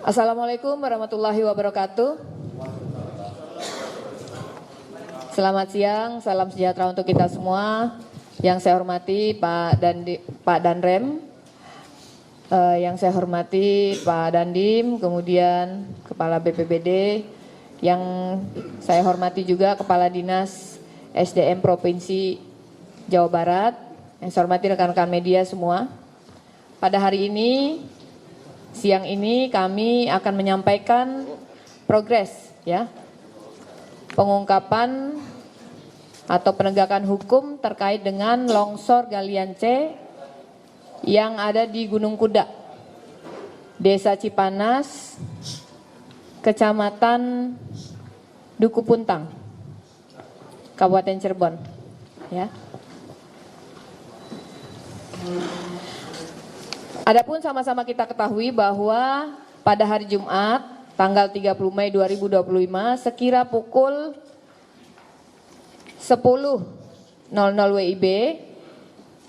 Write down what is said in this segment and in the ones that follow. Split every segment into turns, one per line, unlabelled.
Assalamualaikum warahmatullahi wabarakatuh. Selamat siang, salam sejahtera untuk kita semua. Yang saya hormati Pak Danrem, yang saya hormati Pak Dandim, kemudian Kepala BPBD, yang saya hormati juga Kepala Dinas SDM Provinsi Jawa Barat, yang saya hormati rekan-rekan media semua. Pada hari ini, siang ini kami akan menyampaikan progres ya, pengungkapan atau penegakan hukum terkait dengan longsor galian C yang ada di Gunung Kuda, Desa Cipanas, Kecamatan Duku Puntang, Kabupaten Cirebon ya. Adapun sama-sama kita ketahui bahwa pada hari Jumat tanggal 30 Mei 2025 sekira pukul 10.00 WIB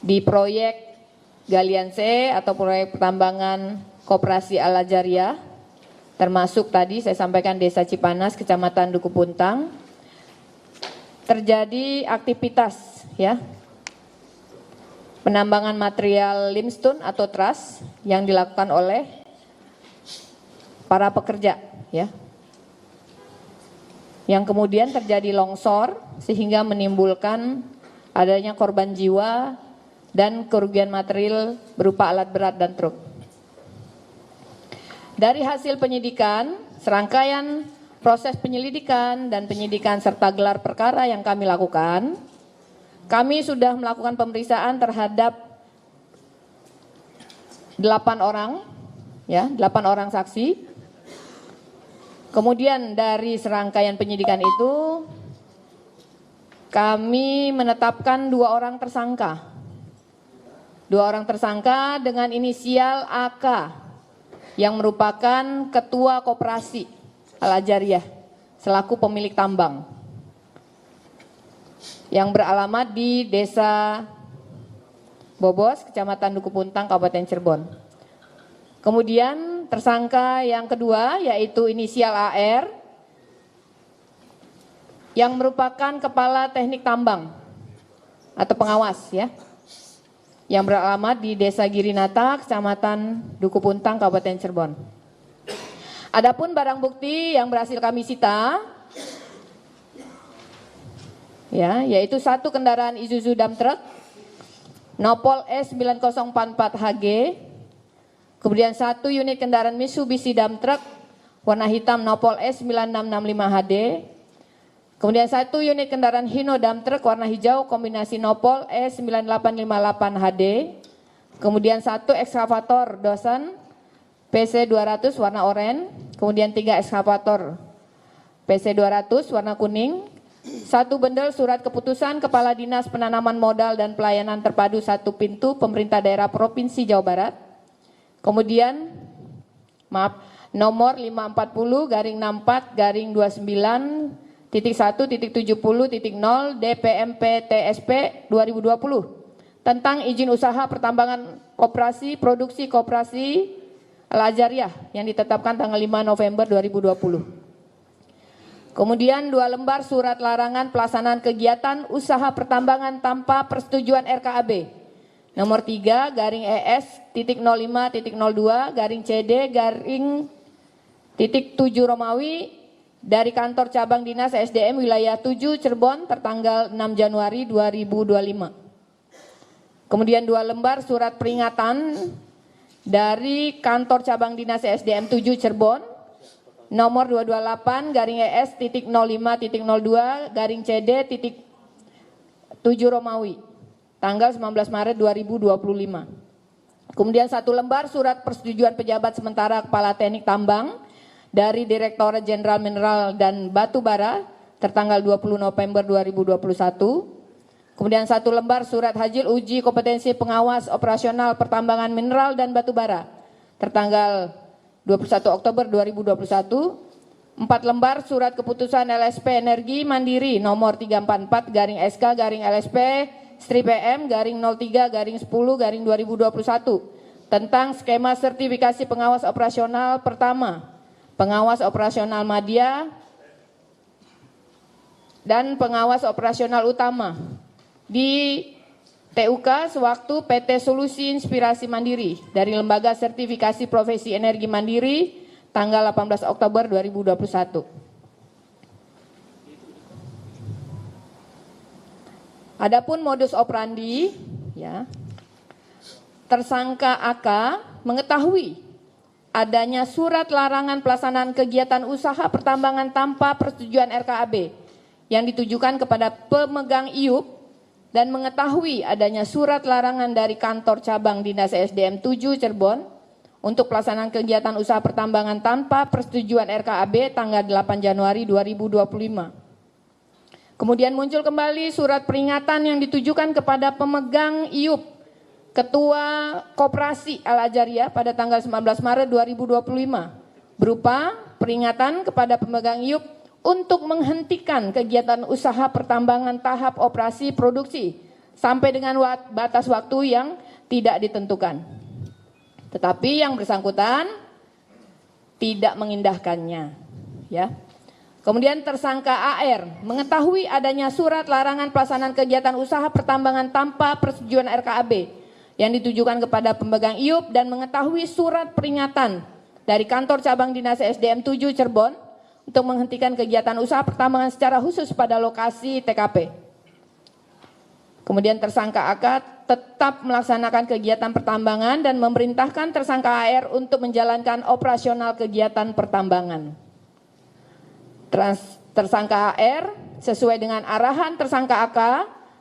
di proyek Galian C atau proyek pertambangan Koperasi Al-Ajariyah, termasuk tadi saya sampaikan Desa Cipanas, Kecamatan Duku Puntang, terjadi aktivitas ya, penambangan material limestone atau truss yang dilakukan oleh para pekerja ya. Yang kemudian terjadi longsor sehingga menimbulkan adanya korban jiwa dan kerugian material berupa alat berat dan truk. Dari hasil penyidikan, serangkaian proses penyelidikan dan penyidikan serta gelar perkara yang kami lakukan, kami sudah melakukan pemeriksaan terhadap 8 orang, ya, 8 orang saksi. Kemudian dari serangkaian penyidikan itu, kami menetapkan 2 orang tersangka. 2 orang tersangka dengan inisial AK, yang merupakan Ketua Koperasi Al-Ajariyah, selaku pemilik tambang, yang beralamat di Desa Bobos, Kecamatan Duku Puntang, Kabupaten Cirebon. Kemudian tersangka yang kedua yaitu inisial AR, yang merupakan Kepala Teknik Tambang atau pengawas ya, yang beralamat di Desa Girinata, Kecamatan Duku Puntang, Kabupaten Cirebon. Adapun barang bukti yang berhasil kami sita, ya, yaitu 1 kendaraan Isuzu dump truck Nopol S9044HG, kemudian 1 unit kendaraan Mitsubishi dump truck warna hitam Nopol S9665HD, kemudian 1 unit kendaraan Hino dump truck warna hijau kombinasi Nopol S9858HD, kemudian 1 ekskavator Dawson PC200 warna oranye, kemudian 3 ekskavator PC200 warna kuning, 1 bendel surat keputusan Kepala Dinas Penanaman Modal dan Pelayanan Terpadu 1 Pintu Pemerintah Daerah Provinsi Jawa Barat. Kemudian nomor 540-64-29.1.70.0 DPMP TSP 2020 tentang izin usaha pertambangan koperasi produksi Koperasi Al-Ajariyah yang ditetapkan tanggal 5 November 2020. Kemudian 2 lembar surat larangan pelaksanaan kegiatan usaha pertambangan tanpa persetujuan RKAB. Nomor 3 garing ES.05.02 garing CD garing .7 Romawi dari kantor cabang dinas SDM wilayah 7 Cirebon tertanggal 6 Januari 2025. Kemudian 2 lembar surat peringatan dari kantor cabang dinas SDM 7 Cirebon nomor 228 garing ES.05.02 garing CD.7 Romawi tanggal 19 Maret 2025. Kemudian 1 lembar surat persetujuan pejabat sementara Kepala Teknik Tambang dari Direktorat Jenderal Mineral dan Batu Bara tertanggal 20 November 2021. Kemudian 1 lembar surat hasil uji kompetensi pengawas operasional pertambangan mineral dan batu bara tertanggal 21 Oktober 2021, 4 lembar surat keputusan LSP Energi Mandiri nomor 344 garing SK garing LSP strip PM garing 03 garing 10 garing 2021 tentang skema sertifikasi pengawas operasional pertama, pengawas operasional madya, dan pengawas operasional utama di TUK sewaktu PT Solusi Inspirasi Mandiri dari Lembaga Sertifikasi Profesi Energi Mandiri tanggal 18 Oktober 2021. Adapun modus operandi, ya, tersangka AK mengetahui adanya surat larangan pelaksanaan kegiatan usaha pertambangan tanpa persetujuan RKAB yang ditujukan kepada pemegang IUP dan mengetahui adanya surat larangan dari kantor cabang Dinas SDM 7 Cirebon untuk pelaksanaan kegiatan usaha pertambangan tanpa persetujuan RKAB tanggal 8 Januari 2025. Kemudian muncul kembali surat peringatan yang ditujukan kepada pemegang IUP Ketua Koperasi Al-Ajariyah pada tanggal 19 Maret 2025 berupa peringatan kepada pemegang IUP untuk menghentikan kegiatan usaha pertambangan tahap operasi produksi sampai dengan batas waktu yang tidak ditentukan. Tetapi yang bersangkutan tidak mengindahkannya, ya. Kemudian tersangka AR mengetahui adanya surat larangan pelaksanaan kegiatan usaha pertambangan tanpa persetujuan RKAB yang ditujukan kepada pemegang IUP dan mengetahui surat peringatan dari kantor cabang Dinas SDM 7 Cirebon untuk menghentikan kegiatan usaha pertambangan secara khusus pada lokasi TKP. Kemudian tersangka AK tetap melaksanakan kegiatan pertambangan dan memerintahkan tersangka AR untuk menjalankan operasional kegiatan pertambangan. Tersangka AR sesuai dengan arahan tersangka AK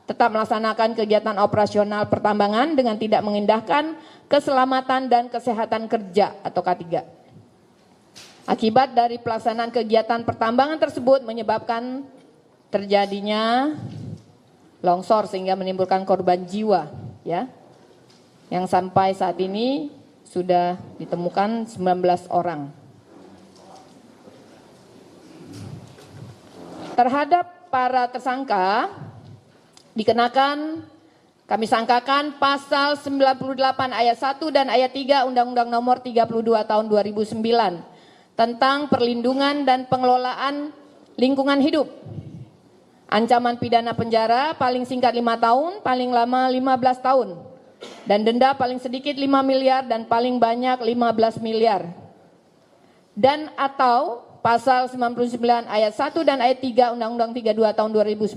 tetap melaksanakan kegiatan operasional pertambangan dengan tidak mengindahkan keselamatan dan kesehatan kerja atau K3. Akibat dari pelaksanaan kegiatan pertambangan tersebut menyebabkan terjadinya longsor sehingga menimbulkan korban jiwa, ya. Yang sampai saat ini sudah ditemukan 19 orang. Terhadap para tersangka dikenakan kami sangkakan pasal 98 ayat 1 dan ayat 3 Undang-Undang Nomor 32 Tahun 2009 tentang perlindungan dan pengelolaan lingkungan hidup. Ancaman pidana penjara paling singkat 5 tahun, paling lama 15 tahun. Dan denda paling sedikit 5 miliar dan paling banyak 15 miliar. Dan atau pasal 99 ayat 1 dan ayat 3 Undang-Undang 32 tahun 2009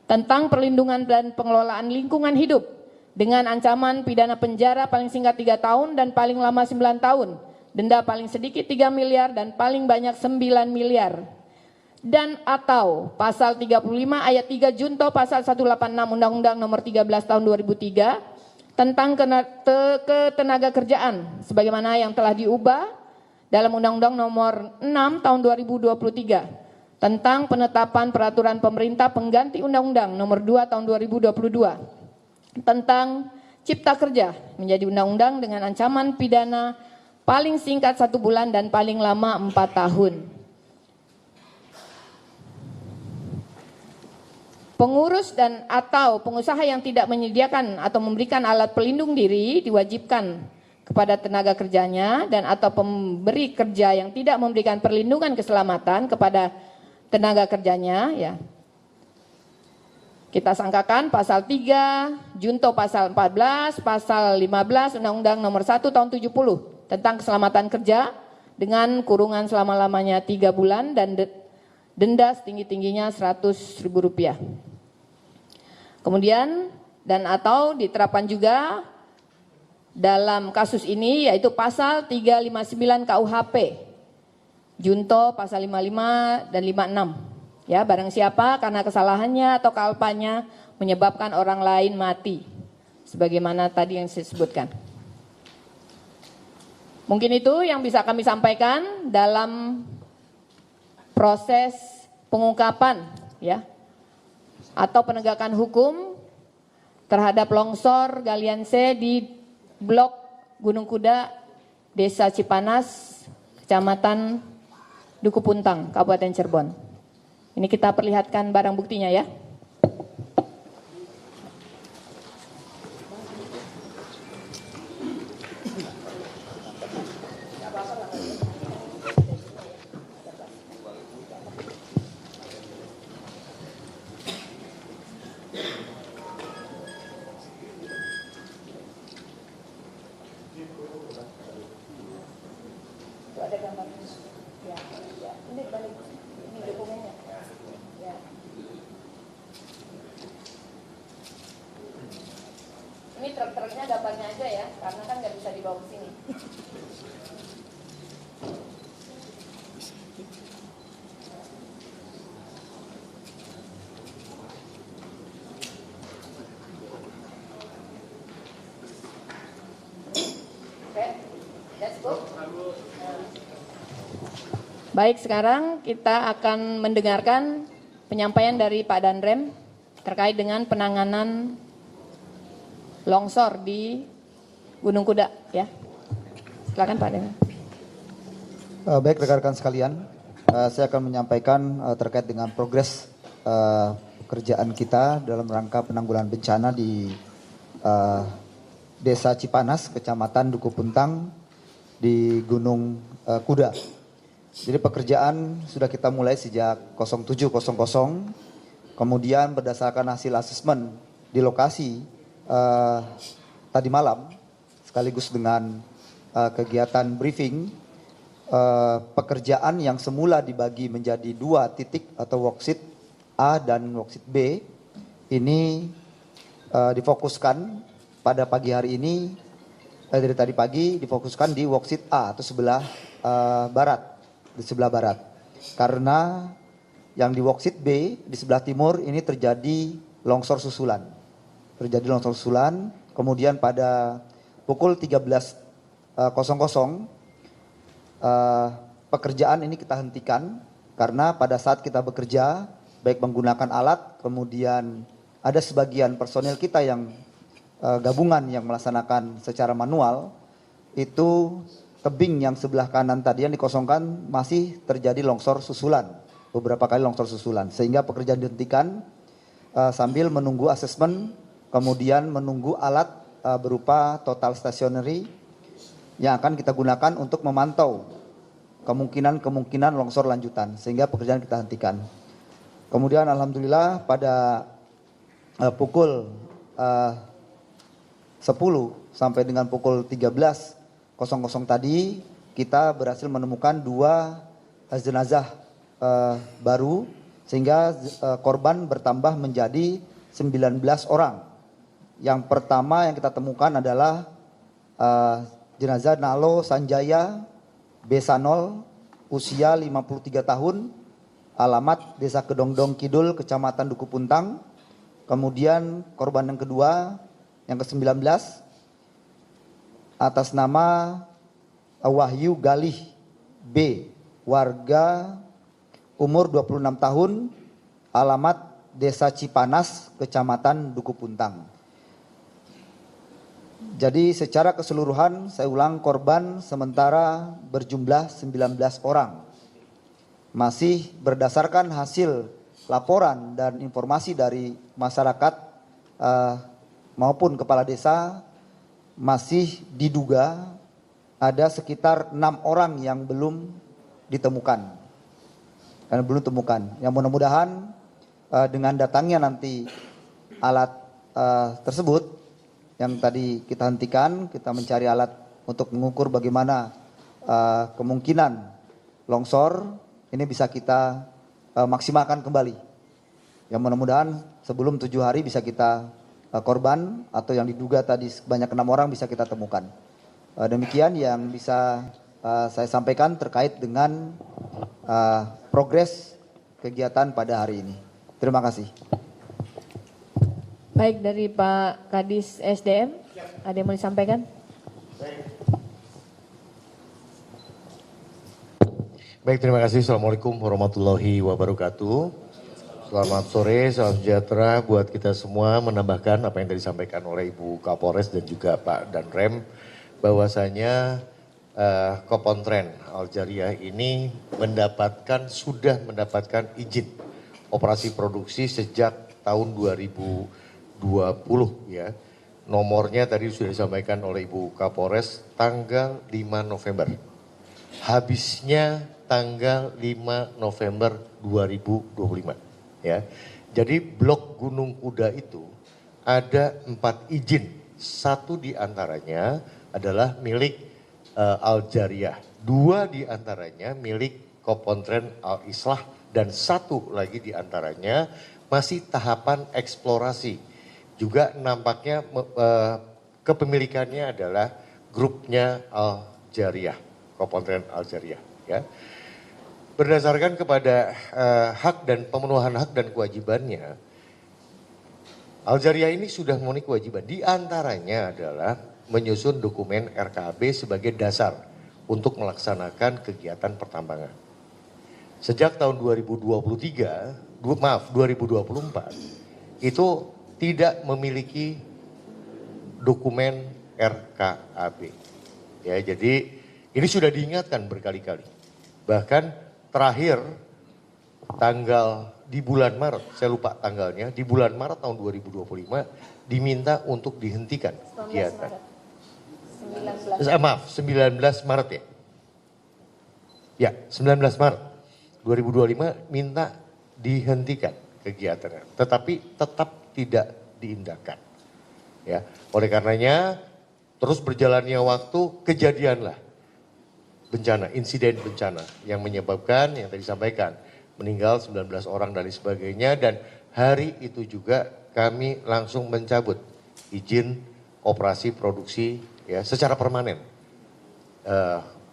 tentang perlindungan dan pengelolaan lingkungan hidup dengan ancaman pidana penjara paling singkat 3 tahun dan paling lama 9 tahun. Denda paling sedikit 3 miliar dan paling banyak 9 miliar. Dan atau pasal 35 ayat 3 junto pasal 186 Undang-Undang Nomor 13 tahun 2003 tentang ketenaga kerjaan sebagaimana yang telah diubah dalam Undang-Undang Nomor 6 tahun 2023 tentang penetapan peraturan pemerintah pengganti Undang-Undang Nomor 2 tahun 2022 tentang Cipta Kerja menjadi undang-undang dengan ancaman pidana paling singkat 1 bulan dan paling lama 4 tahun. Pengurus dan atau pengusaha yang tidak menyediakan atau memberikan alat pelindung diri diwajibkan kepada tenaga kerjanya dan atau pemberi kerja yang tidak memberikan perlindungan keselamatan kepada tenaga kerjanya, ya. Kita sangkakan pasal 3, junto pasal 14, pasal 15 Undang-Undang Nomor 1 tahun 70 tentang keselamatan kerja dengan kurungan selama-lamanya 3 bulan dan denda setinggi-tingginya Rp100.000. Kemudian dan atau diterapkan juga dalam kasus ini yaitu pasal 359 KUHP junto pasal 55 dan 56. Ya, barang siapa karena kesalahannya atau kealpanya menyebabkan orang lain mati sebagaimana tadi yang saya sebutkan. Mungkin itu yang bisa kami sampaikan dalam proses pengungkapan, ya, atau penegakan hukum terhadap longsor galian C di Blok Gunung Kuda, Desa Cipanas, Kecamatan Duku Puntang, Kabupaten Cirebon. Ini kita perlihatkan barang buktinya, ya. ada gambarnya. Ya, ya. Ini balik. Ini dokumennya. Ya. Ini truk-truknya gambarnya aja ya, karena kan nggak bisa dibawa ke sini. Baik, sekarang kita akan mendengarkan penyampaian dari Pak Danrem terkait dengan penanganan longsor di Gunung Kuda, ya. Silakan Pak Danrem.
Baik rekan-rekan sekalian, saya akan menyampaikan terkait dengan progres pekerjaan kita dalam rangka penanggulangan bencana di Desa Cipanas, Kecamatan Duku Puntang di Gunung Kuda. Jadi pekerjaan sudah kita mulai sejak 07.00, kemudian berdasarkan hasil asesmen di lokasi tadi malam, sekaligus dengan kegiatan briefing, pekerjaan yang semula dibagi menjadi 2 titik atau worksheet A dan worksheet B, ini difokuskan pada pagi hari ini, dari tadi pagi difokuskan di worksheet A atau sebelah barat. Di sebelah barat, karena yang di worksheet B di sebelah timur ini terjadi longsor susulan, kemudian pada pukul 13.00 pekerjaan ini kita hentikan karena pada saat kita bekerja baik menggunakan alat, kemudian ada sebagian personil kita yang gabungan yang melaksanakan secara manual, itu tebing yang sebelah kanan tadi yang dikosongkan masih terjadi longsor susulan, beberapa kali longsor susulan, sehingga pekerjaan dihentikan sambil menunggu asesmen, kemudian menunggu alat berupa total stationary yang akan kita gunakan untuk memantau kemungkinan longsor lanjutan, sehingga pekerjaan kita hentikan. Kemudian alhamdulillah pada pukul 10 sampai dengan pukul 13.00 tadi kita berhasil menemukan 2 jenazah baru, sehingga korban bertambah menjadi 19 orang. Yang pertama yang kita temukan adalah jenazah Nalo Sanjaya Besanol, usia 53 tahun, alamat Desa Kedongdong Kidul, Kecamatan Duku Puntang. Kemudian korban yang kedua, yang ke-19, atas nama Wahyu Galih B, warga umur 26 tahun, alamat Desa Cipanas, Kecamatan Duku Puntang. Jadi secara keseluruhan, saya ulang, korban sementara berjumlah 19 orang. Masih berdasarkan hasil laporan dan informasi dari masyarakat maupun kepala desa, masih diduga ada sekitar 6 orang yang belum ditemukan. Yang mudah-mudahan dengan datangnya nanti alat tersebut yang tadi kita hentikan, kita mencari alat untuk mengukur bagaimana kemungkinan longsor ini bisa kita maksimalkan kembali. Yang mudah-mudahan sebelum 7 hari bisa kita korban atau yang diduga tadi sebanyak 6 orang bisa kita temukan. Demikian yang bisa saya sampaikan terkait dengan progres kegiatan pada hari ini. Terima kasih.
Baik, dari Pak Kadis SDM, ada yang mau disampaikan?
Baik, terima kasih. Assalamualaikum warahmatullahi wabarakatuh. Selamat sore, salam sejahtera buat kita semua. Menambahkan apa yang tadi disampaikan oleh Ibu Kapolres dan juga Pak Danrem, bahwasanya Kopontren Al-Jariah ini sudah mendapatkan izin operasi produksi sejak tahun 2020 ya. Nomornya tadi sudah disampaikan oleh Ibu Kapolres tanggal 5 November. Habisnya tanggal 5 November 2025. Ya, jadi blok Gunung Kuda itu ada 4 izin. Satu di antaranya adalah milik Al-Jariyah. 2 di antaranya milik Kopontren Al-Islah dan 1 lagi di antaranya masih tahapan eksplorasi. Juga nampaknya kepemilikannya adalah grupnya Al-Jariyah, Kopontren Al-Jariyah. Ya. Berdasarkan kepada hak dan pemenuhan hak dan kewajibannya, Al-Jariyah ini sudah memenuhi kewajiban. Di antaranya adalah menyusun dokumen RKAB sebagai dasar untuk melaksanakan kegiatan pertambangan. Sejak tahun 2024 itu tidak memiliki dokumen RKAB. Ya, jadi ini sudah diingatkan berkali-kali. Bahkan terakhir tanggal di bulan Maret, saya lupa tanggalnya, di bulan Maret tahun 2025 diminta untuk dihentikan kegiatan. 19 Maret ya. Ya, 19 Maret 2025 minta dihentikan kegiatannya, tetapi tetap tidak diindahkan. Ya, oleh karenanya terus berjalannya waktu kejadianlah bencana, insiden bencana yang menyebabkan yang tadi disampaikan meninggal 19 orang dan sebagainya, dan hari itu juga kami langsung mencabut izin operasi produksi ya secara permanen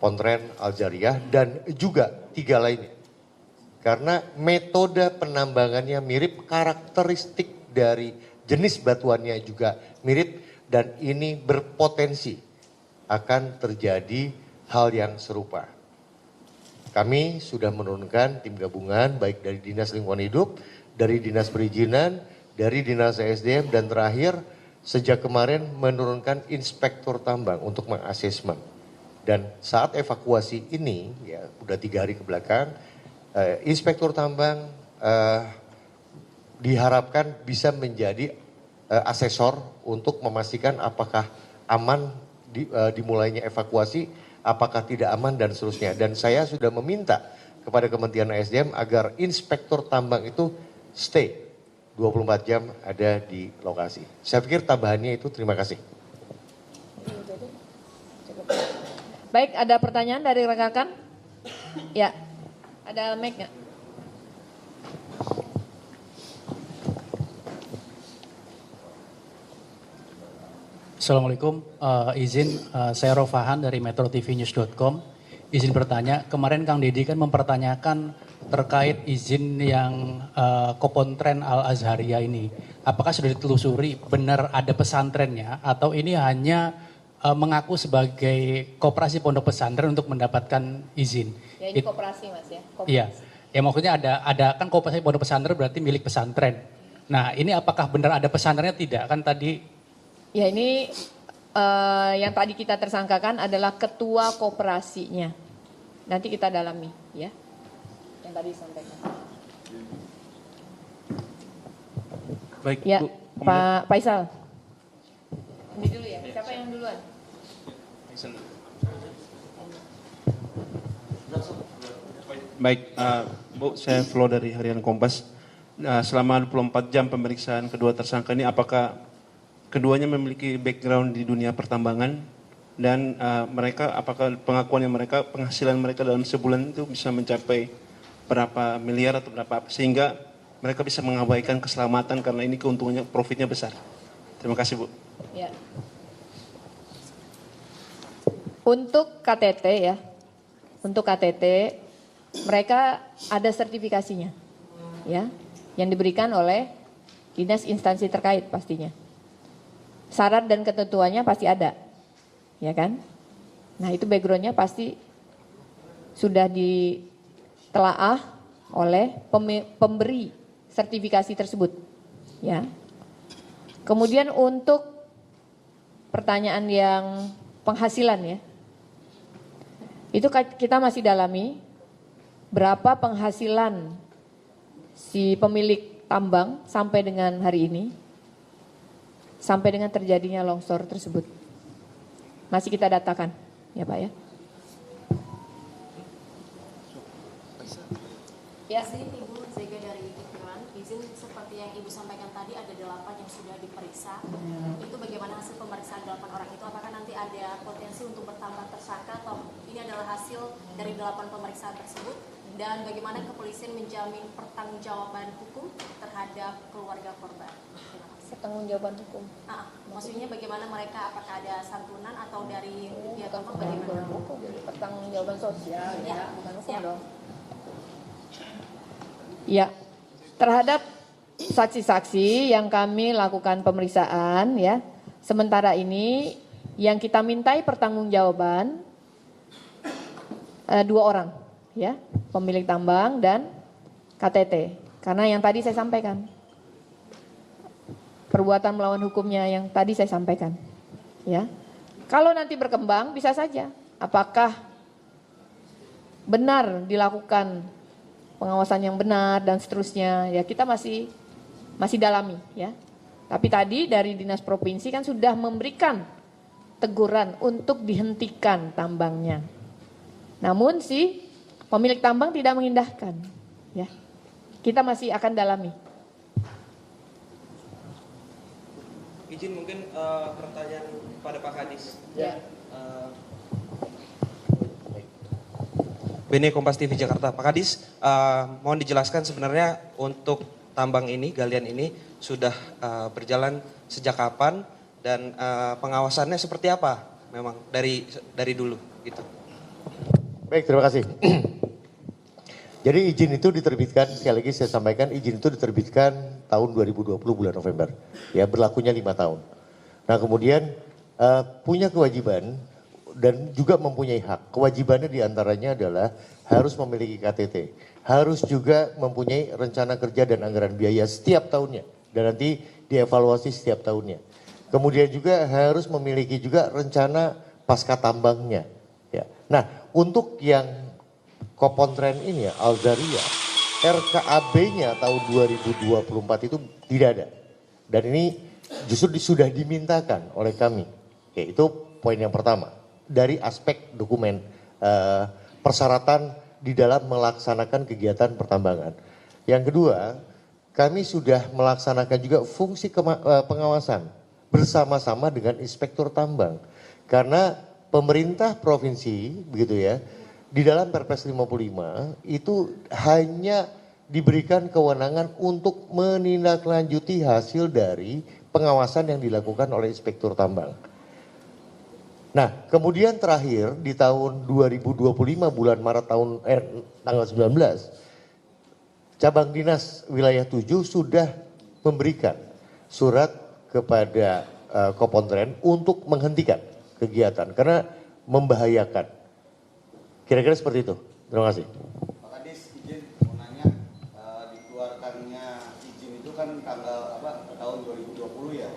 Pontren Al-Jariyah dan juga 3 lainnya. Karena metode penambangannya mirip, karakteristik dari jenis batuannya juga mirip, dan ini berpotensi akan terjadi hal yang serupa. Kami sudah menurunkan tim gabungan baik dari Dinas Lingkungan Hidup, dari Dinas Perizinan, dari Dinas SDM, dan terakhir sejak kemarin menurunkan inspektur tambang untuk mengasesmen. Dan saat evakuasi ini, ya udah 3 hari ke belakang, inspektur tambang diharapkan bisa menjadi asesor untuk memastikan apakah aman dimulainya evakuasi, apakah tidak aman dan seterusnya. Dan saya sudah meminta kepada Kementerian SDM agar inspektur tambang itu stay 24 jam ada di lokasi. Saya pikir tambahannya itu, terima kasih.
Baik, ada pertanyaan dari rekan-rekan? Ya, ada mic nggak?
Assalamualaikum, saya Rofahan dari metrotvnews.com. Izin bertanya, kemarin Kang Deddy kan mempertanyakan terkait izin yang Kopontren Al-Azhariyah ini. Apakah sudah ditelusuri benar ada pesantrennya atau ini hanya mengaku sebagai koperasi pondok pesantren untuk mendapatkan izin?
Ya ini koperasi Mas ya. Koperasi.
Iya, ya maksudnya ada kan koperasi pondok pesantren berarti milik pesantren. Nah ini apakah benar ada pesantrennya tidak? Kan tadi.
Ya ini yang tadi kita tersangkakan adalah ketua koperasinya. Nanti kita dalami ya. Yang tadi disampaikan.
Baik,
ya,
Bu.
Pak Faisal. Ini dulu ya. Siapa yang duluan?
Baik, Bu, saya Flo dari Harian Kompas. Selama 24 jam pemeriksaan kedua tersangka ini, apakah keduanya memiliki background di dunia pertambangan, dan mereka, apakah pengakuannya mereka, penghasilan mereka dalam sebulan itu bisa mencapai berapa miliar atau berapa, sehingga mereka bisa mengabaikan keselamatan karena ini keuntungannya, profitnya besar. Terima kasih, Bu.
Ya. Untuk KTT ya, untuk KTT mereka ada sertifikasinya, ya, yang diberikan oleh dinas instansi terkait pastinya. Syarat dan ketentuannya pasti ada, ya kan? Nah itu backgroundnya pasti sudah ditelaah oleh pemberi sertifikasi tersebut, ya. Kemudian untuk pertanyaan yang penghasilan ya, itu kita masih dalami berapa penghasilan si pemilik tambang sampai dengan hari ini, sampai dengan terjadinya longsor tersebut. Masih kita datakan, ya Pak ya.
Ya. Izin Ibu Zega dari Iklan, izin seperti yang Ibu sampaikan tadi ada 8 yang sudah diperiksa. Itu bagaimana hasil pemeriksaan 8 orang itu? Apakah nanti ada potensi untuk bertambah tersangka ini adalah hasil dari 8 pemeriksaan tersebut, dan bagaimana kepolisian menjamin pertanggungjawaban hukum terhadap keluarga korban? Terima kasih.
Pertanggungjawaban hukum.
Maksudnya bagaimana mereka, apakah ada santunan atau dari pihak korban bagaimana?
Pertanggungjawaban sosial
Ya,
bukan hukum
siap.
dong. Ya, terhadap saksi-saksi yang kami lakukan pemeriksaan ya, sementara ini yang kita mintai pertanggungjawaban 2 orang ya, pemilik tambang dan KTT. Karena yang tadi saya sampaikan, perbuatan melawan hukumnya yang tadi saya sampaikan. Ya, kalau nanti berkembang bisa saja, apakah benar dilakukan pengawasan yang benar dan seterusnya, ya kita masih dalami ya. Tapi tadi dari Dinas Provinsi kan sudah memberikan teguran untuk dihentikan tambangnya. Namun si pemilik tambang tidak mengindahkan ya. Kita masih akan dalami.
Izin mungkin pertanyaan pada Pak Kadis.
Ya.
Bene Kompas TV Jakarta. Pak Kadis, mohon dijelaskan sebenarnya untuk tambang ini, galian ini sudah berjalan sejak kapan dan pengawasannya seperti apa? Memang dari dulu gitu.
Baik, terima kasih. Jadi izin itu diterbitkan, sekali lagi saya sampaikan, izin itu diterbitkan tahun 2020 bulan November. Ya, berlakunya 5 tahun. Nah kemudian punya kewajiban dan juga mempunyai hak. Kewajibannya diantaranya adalah harus memiliki KTT. Harus juga mempunyai rencana kerja dan anggaran biaya setiap tahunnya. Dan nanti dievaluasi setiap tahunnya. Kemudian juga harus memiliki juga rencana pasca tambangnya. Ya. Nah untuk yang Kopontren ini ya, Alzaria, RKAB-nya tahun 2024 itu tidak ada. Dan ini justru sudah dimintakan oleh kami. Oke, itu poin yang pertama. Dari aspek dokumen persyaratan di dalam melaksanakan kegiatan pertambangan. Yang kedua, kami sudah melaksanakan juga fungsi pengawasan bersama-sama dengan inspektur tambang. Karena pemerintah provinsi, begitu ya, di dalam Perpres 55 itu hanya diberikan kewenangan untuk menindaklanjuti hasil dari pengawasan yang dilakukan oleh inspektur tambang. Nah, kemudian terakhir di tahun 2025 bulan Maret tanggal 19, Cabang Dinas Wilayah 7 sudah memberikan surat kepada Kopontren untuk menghentikan kegiatan karena membahayakan. Kira-kira seperti itu. Terima kasih.
Pak Kadis, izin mau nanya, dikeluarkannya izin itu kan tahun 2020 ya.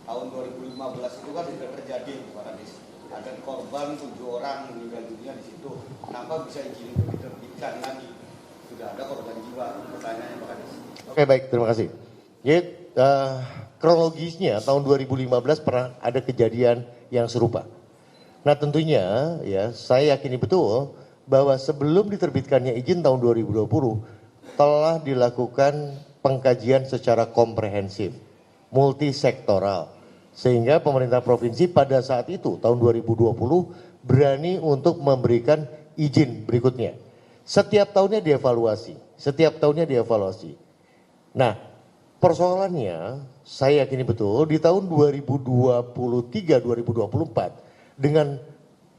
Tahun 2015 itu kan sudah terjadi Pak Kadis. Ada korban 7 orang meninggal dunia di situ. Kenapa bisa izin itu diterbitkan lagi? Sudah ada korban jiwa. Pertanyaannya Pak Kadis.
Oke, baik, terima kasih. Jadi kronologisnya tahun 2015 pernah ada kejadian yang serupa. Nah tentunya ya saya yakini betul bahwa sebelum diterbitkannya izin tahun 2020 telah dilakukan pengkajian secara komprehensif, multisektoral. Sehingga pemerintah provinsi pada saat itu tahun 2020 berani untuk memberikan izin berikutnya. Setiap tahunnya dievaluasi. Nah persoalannya saya yakini betul di tahun 2023-2024 dengan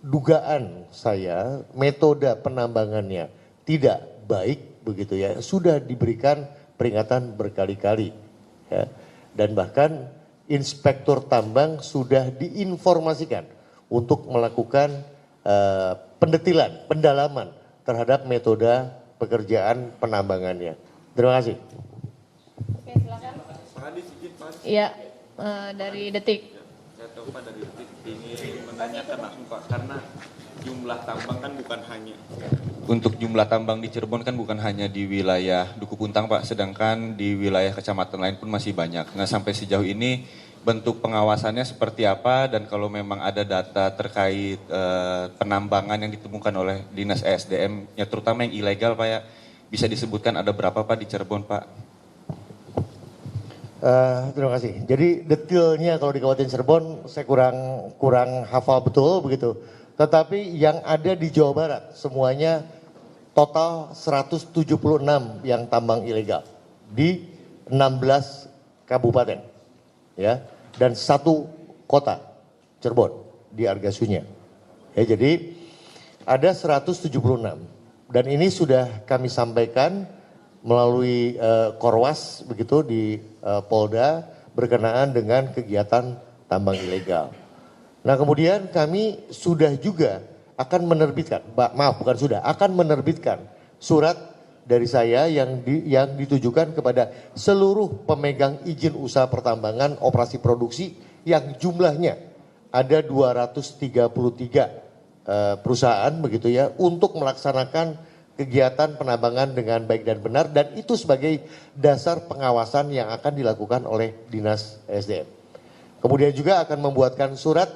dugaan saya metode penambangannya tidak baik begitu ya, sudah diberikan peringatan berkali-kali ya. Dan bahkan inspektur tambang sudah diinformasikan untuk melakukan pendalaman terhadap metode pekerjaan penambangannya. Terima kasih.
Oke, silakan. Iya, dari Detik.
Saya tahu Pak dari Detik ingin menanyakan langsung Pak, karena jumlah tambang kan bukan hanya untuk jumlah tambang di Cirebon kan bukan hanya di wilayah Duku Puntang Pak, sedangkan di wilayah kecamatan lain pun masih banyak. Nah sampai sejauh ini bentuk pengawasannya seperti apa, dan kalau memang ada data terkait penambangan yang ditemukan oleh Dinas ESDM, ya terutama yang ilegal Pak ya, bisa disebutkan ada berapa Pak di Cirebon Pak?
Terima kasih. Jadi detailnya kalau di Kabupaten Cirebon saya kurang hafal betul begitu. Tetapi yang ada di Jawa Barat semuanya total 176 yang tambang ilegal di 16 kabupaten, ya, dan 1 kota, Cirebon, di Argasunya. Ya, jadi ada 176 dan ini sudah kami sampaikan melalui Korwas begitu di Polda berkenaan dengan kegiatan tambang ilegal. Nah, kemudian kami sudah juga akan menerbitkan, akan menerbitkan surat dari saya yang ditujukan kepada seluruh pemegang izin usaha pertambangan operasi produksi yang jumlahnya ada 233 perusahaan begitu ya, untuk melaksanakan kegiatan penambangan dengan baik dan benar, dan itu sebagai dasar pengawasan yang akan dilakukan oleh Dinas SDM. Kemudian juga akan membuatkan surat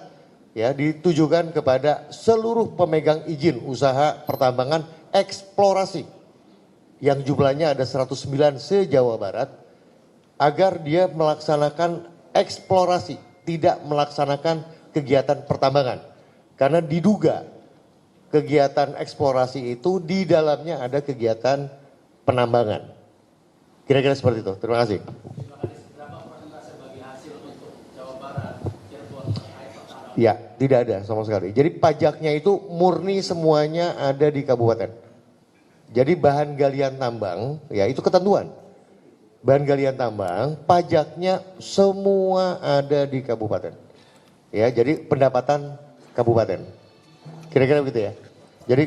ya ditujukan kepada seluruh pemegang izin usaha pertambangan eksplorasi yang jumlahnya ada 109 se-Jawa Barat, agar dia melaksanakan eksplorasi, tidak melaksanakan kegiatan pertambangan. Karena diduga kegiatan eksplorasi itu di dalamnya ada kegiatan penambangan. Kira-kira seperti itu. Terima kasih. Ya, tidak ada sama sekali. Jadi pajaknya itu murni semuanya ada di kabupaten. Jadi bahan galian tambang, ya itu ketentuan. Bahan galian tambang, pajaknya semua ada di kabupaten. Ya, jadi pendapatan kabupaten. Kira-kira begitu ya. Jadi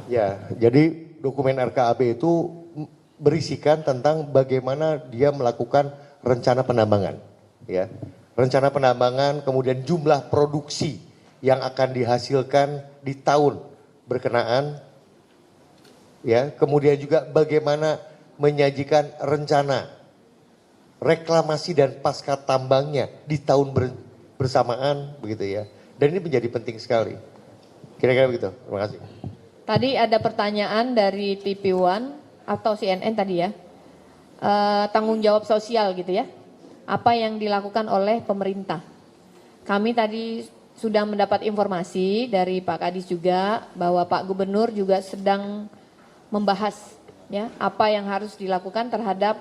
ya, jadi dokumen RKAB itu berisikan tentang bagaimana dia melakukan rencana penambangan. Ya, rencana penambangan, kemudian jumlah produksi yang akan dihasilkan di tahun berkenaan, ya, kemudian juga bagaimana menyajikan rencana reklamasi dan pasca tambangnya di tahun bersamaan, begitu ya. Dan ini menjadi penting sekali. Kira-kira begitu. Terima kasih.
Tadi ada pertanyaan dari TV One atau CNN tadi ya, tanggung jawab sosial gitu ya. Apa yang dilakukan oleh pemerintah. Kami tadi sudah mendapat informasi dari Pak Kadis juga bahwa Pak Gubernur juga sedang membahas ya apa yang harus dilakukan terhadap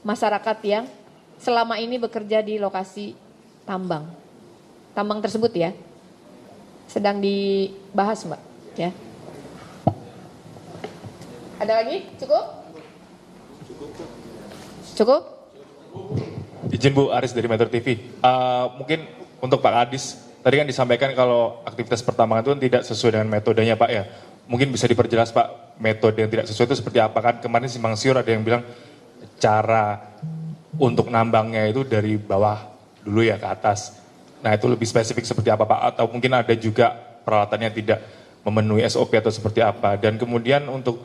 masyarakat yang selama ini bekerja di lokasi tambang. Tambang tersebut ya. Sedang dibahas, Mbak, ya. Ada lagi? Cukup? Cukup?
Izin Bu, Aris dari Metro TV. Mungkin untuk Pak Kadis, tadi kan disampaikan kalau aktivitas pertambangan itu tidak sesuai dengan metodenya Pak ya. Mungkin bisa diperjelas Pak, metode yang tidak sesuai itu seperti apa? Kan kemarin simpang siur ada yang bilang cara untuk nambangnya itu dari bawah dulu ya ke atas. Nah itu lebih spesifik seperti apa Pak? Atau mungkin ada juga peralatannya tidak memenuhi SOP atau seperti apa? Dan kemudian untuk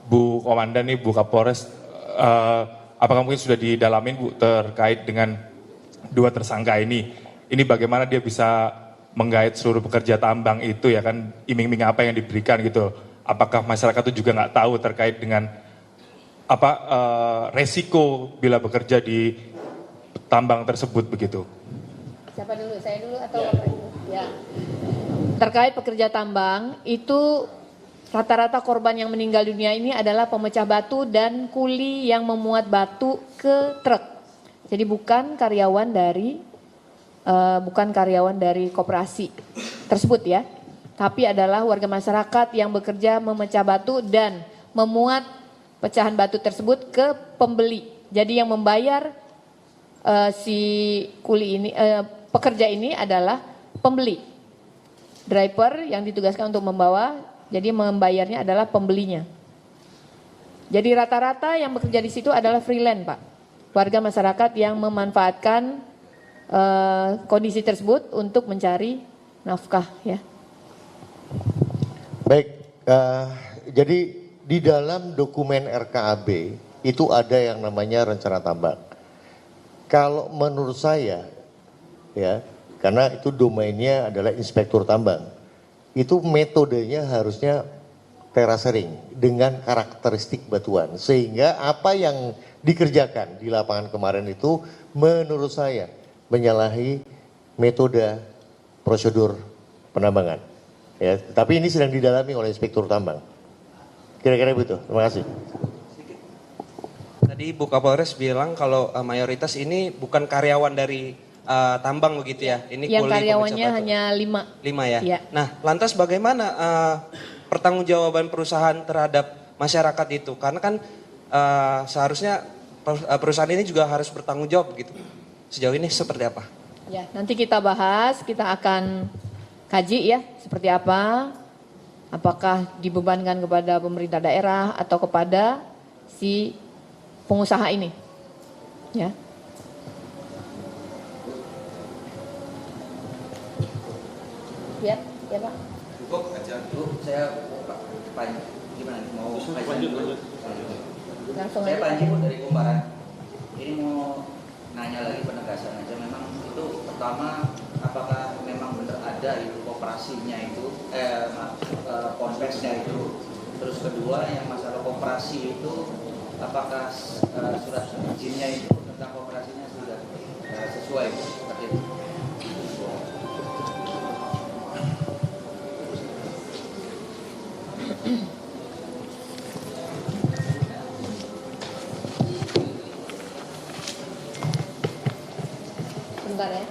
Bu Komandan nih, Bu Kapolres, apakah mungkin sudah didalamin Bu terkait dengan 2 tersangka ini? Ini bagaimana dia bisa menggait seluruh pekerja tambang itu ya kan, iming-iming apa yang diberikan gitu. Apakah masyarakat itu juga nggak tahu terkait dengan apa resiko bila bekerja di tambang tersebut begitu?
Siapa dulu? Saya dulu atau ya. Terkait pekerja tambang itu rata-rata korban yang meninggal dunia ini adalah pemecah batu dan kuli yang memuat batu ke truk. Jadi bukan karyawan dari koperasi tersebut ya, tapi adalah warga masyarakat yang bekerja memecah batu dan memuat pecahan batu tersebut ke pembeli. Jadi yang membayar pekerja ini adalah pembeli. Driver yang ditugaskan untuk membawa, jadi membayarnya adalah pembelinya. Jadi rata-rata yang bekerja di situ adalah freelance, Pak. Warga masyarakat yang memanfaatkan kondisi tersebut untuk mencari nafkah, ya.
Baik, jadi di dalam dokumen RKAB itu ada yang namanya rencana tambang. Kalau menurut saya, ya, karena itu domainnya adalah inspektur tambang, itu metodenya harusnya terasering dengan karakteristik batuan. Sehingga apa yang dikerjakan di lapangan kemarin itu menurut saya menyalahi metode prosedur penambangan. Ya, tapi ini sedang didalami oleh inspektur tambang. Kira-kira begitu. Terima kasih.
Tadi Bu Kapolres bilang kalau mayoritas ini bukan karyawan dari tambang begitu ya. Ini
Yang
kuli
karyawannya
pemecah batu.
hanya 5.
5 ya.
Ya.
Nah, lantas bagaimana pertanggungjawaban perusahaan terhadap masyarakat itu? Karena kan seharusnya perusahaan ini juga harus bertanggung jawab gitu. Sejauh ini seperti apa?
Ya, nanti kita bahas, kita akan kaji ya seperti apa. Apakah dibebankan kepada pemerintah daerah atau kepada si pengusaha ini. Ya. Ya, ya Pak.
Cukup aja dulu, saya Panji, gimana mau lanjut dulu?
Langsung
Saya
aja.
Panji Bu dari Kumparan. Ini mau nanya lagi penegasan aja. Memang itu pertama, apakah memang benar ada itu koperasinya itu, ponpesnya itu. Terus kedua yang masalah koperasi itu, apakah surat izinnya itu tentang koperasinya sudah sesuai seperti itu?
Bentar ya.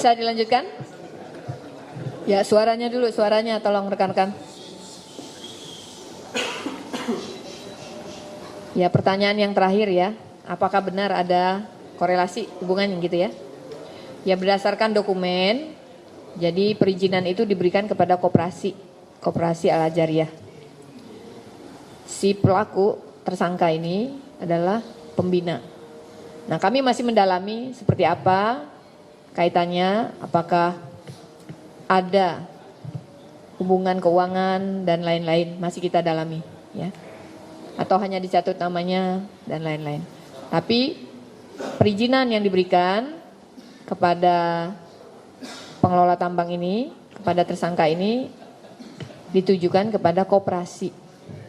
Bisa dilanjutkan? Ya, suaranya dulu, suaranya tolong rekan-rekan. Ya, pertanyaan yang terakhir ya. Apakah benar ada korelasi hubungan gitu ya? Ya, berdasarkan dokumen, jadi perizinan itu diberikan kepada koperasi Al-Azhariyah. Si pelaku tersangka ini adalah pembina. Nah, kami masih mendalami seperti apa kaitannya, apakah ada hubungan keuangan dan lain-lain, masih kita dalami ya. Atau hanya dicatut namanya dan lain-lain. Tapi perizinan yang diberikan kepada pengelola tambang ini, kepada tersangka ini ditujukan kepada koperasi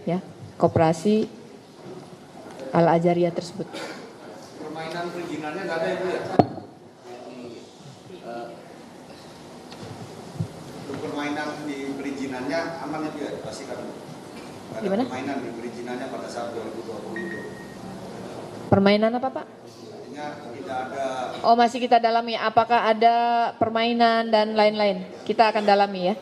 ya, koperasi Al-Azhariyah tersebut.
Permainan perizinannya nggak ada Ibu ya? Permainan di perizinannya aman ya Bu ya? Pastikan. Ada
Gimana?
permainan di perizinannya pada saat 2020 itu.
Permainan apa Pak?
Artinya tidak ada.
Oh, masih kita dalami apakah ada permainan dan lain-lain. Kita akan dalami ya.